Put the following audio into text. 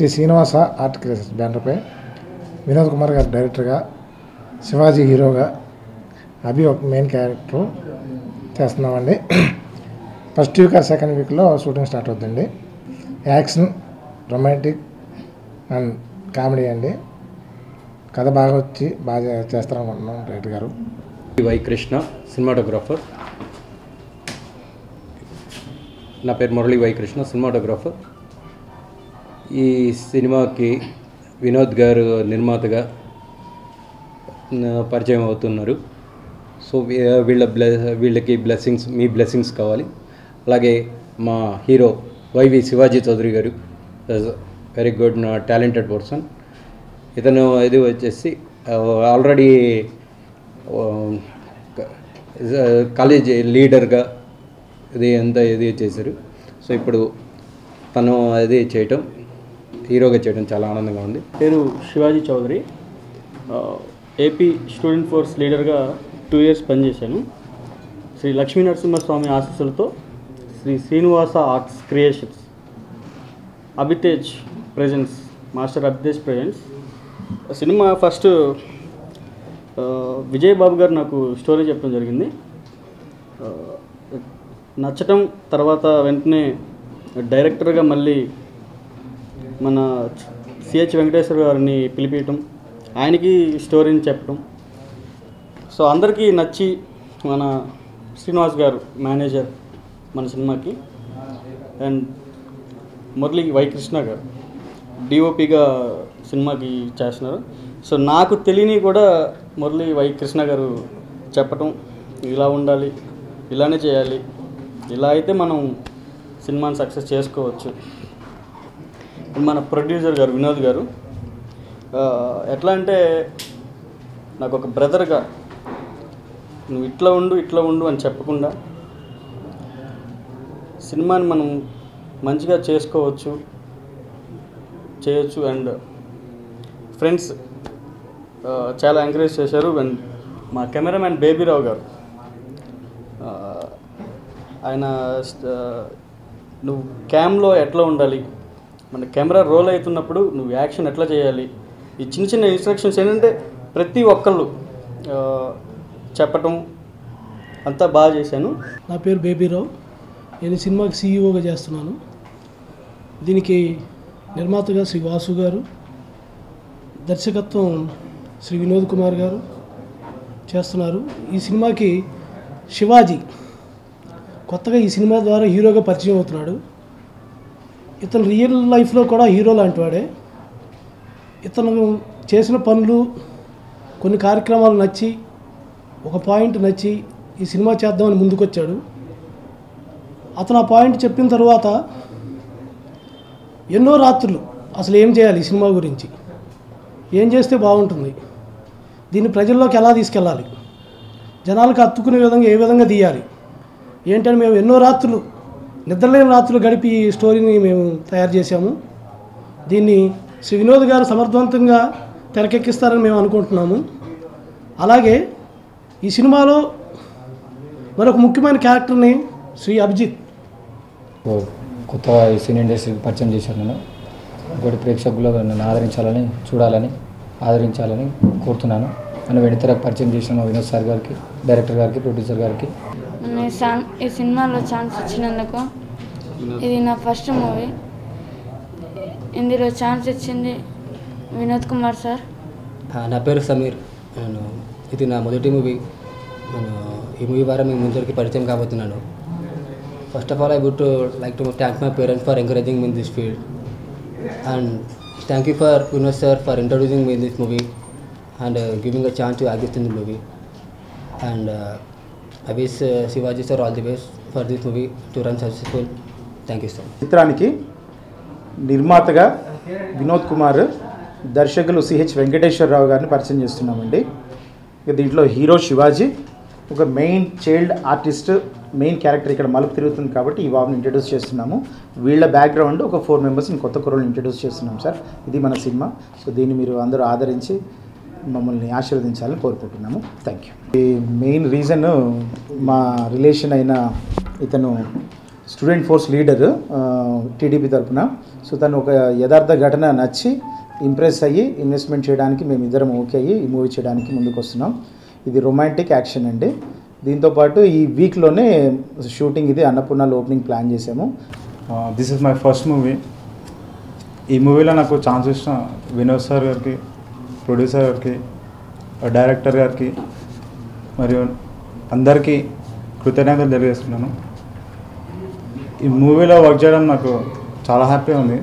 Shri Srinivasa art creations బ్యానర్పై వినోద్ కుమార్ గారు డైరెక్టర్గా, శివాజీ హీరోగా, అభి ఒక మెయిన్ క్యారెక్టర్ చేస్తున్నామండి. ఫస్ట్ వీక్ ఆర్ సెకండ్ వీక్లో షూటింగ్ స్టార్ట్ అవుతుందండి. యాక్షన్, రొమాంటిక్ అండ్ కామెడీ అండి. కథ బాగా వచ్చి బాగా చేస్తారనుకుంటున్నాం డైరెక్టర్ గారు. Y Krishna, cinematographer. నా పేరు మురళీ వై కృష్ణ, సినిమాటోగ్రాఫర్. ఈ సినిమాకి వినోద్ గారు నిర్మాతగా పరిచయం అవుతున్నారు. సో వీళ్ళకి బ్లెస్సింగ్స్, మీ బ్లెస్సింగ్స్ కావాలి. అలాగే మా హీరో వైవి శివాజీ చౌదరి గారు, వెరీ గుడ్ టాలెంటెడ్ పర్సన్. ఇతను ఇది వచ్చేసి ఆల్రెడీ కాలేజ్ లీడర్గా ఇది చేశారు. సో ఇప్పుడు తను అది చేయటం, హీరోగా చేయడం చాలా ఆనందంగా ఉంది. పేరు Shivaji Chowdary. AP student force లీడర్గా 2 years పనిచేశాను. శ్రీ లక్ష్మీ నరసింహస్వామి ఆశీస్సులతో Sri Srinivasa arts creations, Abhitej presents, master Abhitej presents. Cinema first Vijay Babu garu నాకు స్టోరీ చెప్పడం జరిగింది. నచ్చటం, తర్వాత వెంటనే డైరెక్టర్గా మళ్ళీ మన సిహెచ్ వెంకటేశ్వర గారిని పిలిపించటం, ఆయనకి స్టోరీని చెప్పడం. సో అందరికీ నచ్చి మన శ్రీనివాస్ గారు మేనేజర్ మన సినిమాకి, అండ్ మురళీ వై కృష్ణ గారు డిఓపిగా సినిమాకి చేస్తున్నారు. సో నాకు తెలియని కూడా మురళీ వై కృష్ణ గారు చెప్పటం, ఇలా ఉండాలి, ఇలానే చేయాలి, ఇలా అయితే మనం సినిమాని సక్సెస్ చేసుకోవచ్చు. మన ప్రొడ్యూసర్ గారు వినోద్ గారు ఎట్లా అంటే, నాకు ఒక బ్రదర్గా నువ్వు ఇట్లా ఉండు అని చెప్పకుండా సినిమాని మనం మంచిగా చేయొచ్చు. అండ్ ఫ్రెండ్స్ చాలా ఎంకరేజ్ చేశారు. అండ్ మా కెమెరామ్యాన్ బేబీరావు గారు, ఆయన నువ్వు క్యామ్లో ఎట్లా ఉండాలి, మన కెమెరా రోల్ అవుతున్నప్పుడు నువ్వు యాక్షన్ ఎట్లా చేయాలి, ఈ చిన్న చిన్న ఇన్స్ట్రక్షన్స్ ఏంటంటే ప్రతి ఒక్కళ్ళు చెప్పటం అంతా బాగా చేశాను. నా పేరు బేబీరావు. నేను సినిమాకి సీఈఓగా చేస్తున్నాను. దీనికి నిర్మాతగా శ్రీ వాసు గారు, దర్శకత్వం శ్రీ వినోద్ కుమార్ గారు చేస్తున్నారు. ఈ సినిమాకి శివాజీ కొత్తగా ఈ సినిమా ద్వారా హీరోగా పరిచయం అవుతున్నాడు. ఇతను రియల్ లైఫ్లో కూడా హీరో లాంటి వాడే. ఇతను చేసిన పనులు, కొన్ని కార్యక్రమాలు నచ్చి, ఒక పాయింట్ నచ్చి ఈ సినిమా చేద్దామని ముందుకొచ్చాడు. అతను ఆ పాయింట్ చెప్పిన తర్వాత ఎన్నో రాత్రులు అసలు ఏం చేయాలి, ఈ సినిమా గురించి ఏం చేస్తే బాగుంటుంది, దీన్ని ప్రజల్లోకి ఎలా తీసుకెళ్ళాలి, జనాలకు హత్తుకునే విధంగా ఏ విధంగా తీయాలి ఏంటని మేము ఎన్నో రాత్రులు, నిద్రలేని రాత్రులు గడిపి ఈ స్టోరీని మేము తయారు చేశాము. దీన్ని శ్రీ వినోద్ గారు సమర్థవంతంగా తెరకెక్కిస్తారని మేము అనుకుంటున్నాము. అలాగే ఈ సినిమాలో మరొక ముఖ్యమైన క్యారెక్టర్ని శ్రీ అభిజిత్ కొత్తగా ఈ సినీ ఇండస్ట్రీకి పరిచయం చేశాను. నేను ఇంకోటి ప్రేక్షకులు నన్ను ఆదరించాలని, ఆదరించాలని కోరుతున్నాను. నన్ను వెంటనే పరిచయం చేసిన మా వినోద్ సార్ గారికి, డైరెక్టర్ గారికి, ప్రొడ్యూసర్ గారికి, ఈ సినిమాలో ఛాన్స్ ఇచ్చినందుకు. ఇది నా ఫస్ట్ మూవీ. ఇందులో ఛాన్స్ ఇచ్చింది వినోద్ కుమార్ సార్. నా పేరు సమీర్. ఇది నా మొదటి మూవీ. నేను ఈ మూవీ ద్వారా మీ ముందరికి పరిచయం కాబోతున్నాను. First of all, I would like to thank my parents for encouraging me in this field, and thank you for Vinod sir for introducing me in this movie and giving a chance to act in the movie. And I wish Shivaji sir all the best for this movie to run successful. Thank you sir. చిత్రానికి నిర్మాతగా వినోద్ కుమార్, దర్శకులు CH Venkateswararao గారిని పరిచయం చేస్తున్నామండి. దీంట్లో hero Shivaji, ఒక main child artist, main character ఇక్కడ మలుపు తిరుగుతుంది కాబట్టి ఈ బాబుని ఇంట్రడ్యూస్ చేస్తున్నాము. వీళ్ళ బ్యాక్గ్రౌండ్ ఒక 4 members కొత్త కుర్రలు ఇంట్రడ్యూస్ చేస్తున్నాం సార్. ఇది మన సినిమా. సో దీన్ని మీరు అందరూ ఆదరించి మమ్మల్ని ఆశీర్వదించాలని కోరుకుంటున్నాము. Thank you. ఈ మెయిన్ రీజన్ మా రిలేషన్ అయిన ఇతను స్టూడెంట్ ఫోర్స్ లీడర్ టీడీపీ తరఫున. సో తను ఒక యథార్థ ఘటన నచ్చి ఇంప్రెస్ అయ్యి ఇన్వెస్ట్మెంట్ చేయడానికి మేము ఇద్దరం ఓకే అయ్యి ఈ మూవీ చేయడానికి ముందుకు వస్తున్నాం. ఇది రొమాంటిక్ యాక్షన్ అండి. దీంతోపాటు ఈ వీక్లోనే షూటింగ్ ఇది అన్నపూర్ణలో ఓపెనింగ్ ప్లాన్ చేసాము. This is my first movie. ఈ మూవీలో నాకు ఛాన్స్ ఇచ్చిన వినోద్ సార్ గారికి, ప్రొడ్యూసర్ గారికి, డైరెక్టర్ గారికి మరియు అందరికీ కృతజ్ఞతలు తెలియజేస్తున్నాను. ఈ మూవీలో వర్క్ చేయడం నాకు చాలా హ్యాపీగా ఉంది.